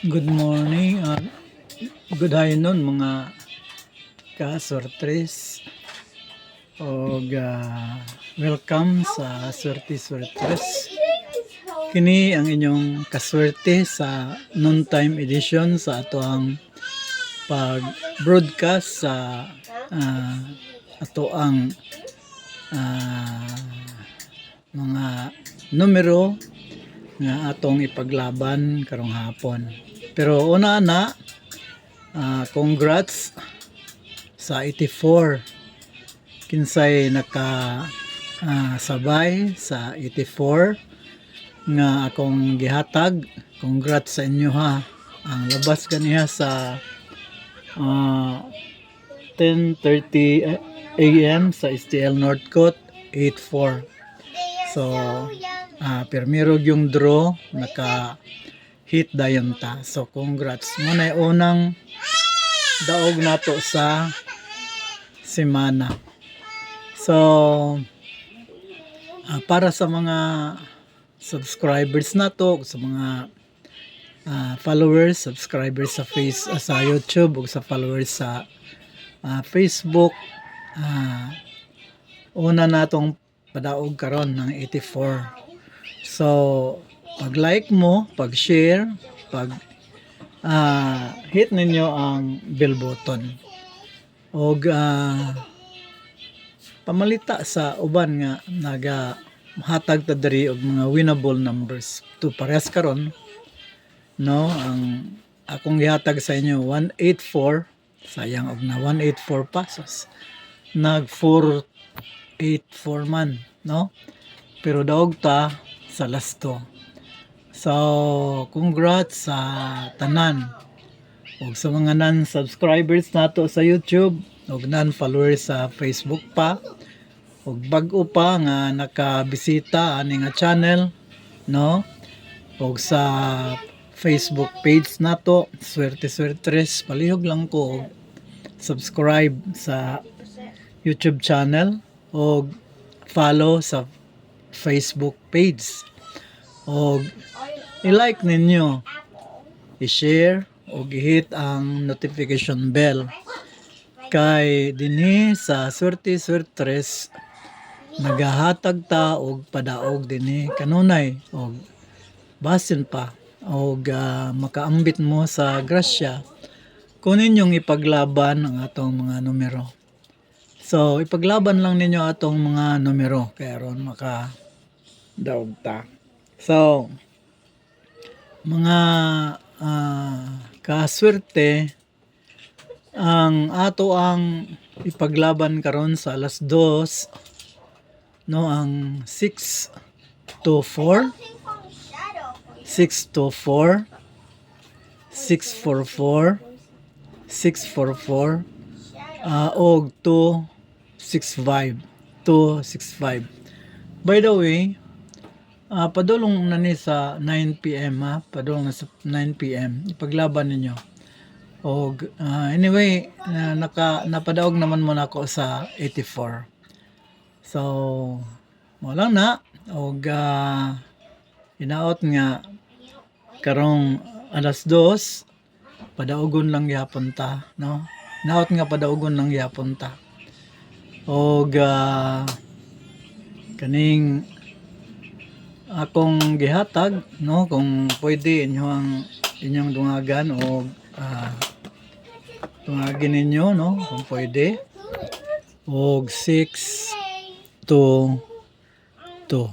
Good morning, good haynon mga kasortres o welcome sa Swerte Sortres. Kini ang inyong kaswerte sa noontime edition sa ato ang pag-broadcast sa ato ang mga numero nga atong ipaglaban karong hapon. Pero una na, congrats sa 84. Kinsay naka sabay sa 84 nga akong gihatag. Congrats sa inyo ha. Ang labas kaniya sa 10:30 AM sa STL Northcote 84. So permiro yung draw naka hit dayon ta. So congrats mo na unang daog nato sa semana. So para sa mga subscribers nato, sa mga followers, subscribers sa YouTube ug sa followers sa Facebook, una natong padaog karon ng 84. So pag-like mo, pag-share, hit ninyo ang bell button. Og pamalita sa uban nga hatag ta diri og mga winnable numbers. To parehas karon, no, ang akong gihatag sa inyo 184, sayang og na 184 pesos. Nag 484 man, no? Pero daog ta sa lasto. So, congrats sa tanan. O sa mga non-subscribers nato sa YouTube, o non-followers sa Facebook pa, o bag-o pa nga nakabisita ani nga channel, no? O sa Facebook page nato, Swerte Sortres, palihog lang ko subscribe sa YouTube channel o follow sa Facebook page. O i-like ninyo, i-share o i-hit ang notification bell. Kay dinhi sa Swerte Sortres nagahatag ta og padaog dinhi kanunay og basin pa og makaambit mo sa grasya kung ninyong ipaglaban ang atong mga numero. So ipaglaban lang ninyo atong mga numero kay aron maka daog ta. So mga kaswerte, ang ato ang ipaglaban karon sa alas 2, no, ang 6 to 4, 6 to 4, 644, 644, og 265, 265. By the way, padulong na ni sa 9 PM ha, padulong na sa 9 PM ipaglaban ninyo. Og anyway, napadaog naman muna ako sa 84. So wala na og inaot nga karong alas 2 padaogon lang gyapon ta, no? Inaot nga padaogon lang gyapon ta. Og kaning akong gihatag, no, kung pwede inyong dungagan o tungagin ninyo, no, kung pwede, og 6 to 2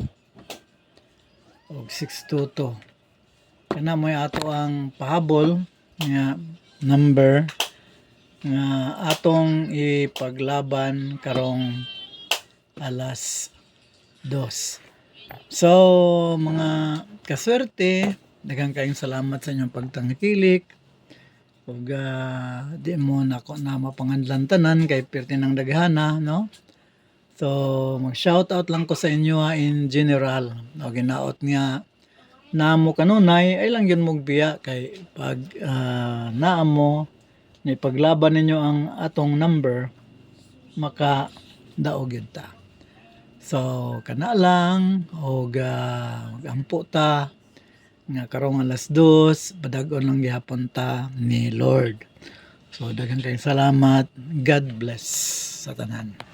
og 6 to 2 kana mo ato ang pahabol nga number nga atong ipaglaban karong alas 2. So mga kaswerte, daghang kayong salamat sa inyong pagtangkilik. Ug di mo nako na mapanganlan tanan kay perti ng daghana, no? So mag-shout out lang ko sa inyo in general. O ginaot nga namo kanunay ay lang yun mugbiya kay pag naamo ni paglaban ninyo ang atong number maka daog yun ta. So kana lang og magampo ta nga karong alas 2 padag-on lang gihapon ta ni Lord. So daghan kayong salamat. God bless sa tanan.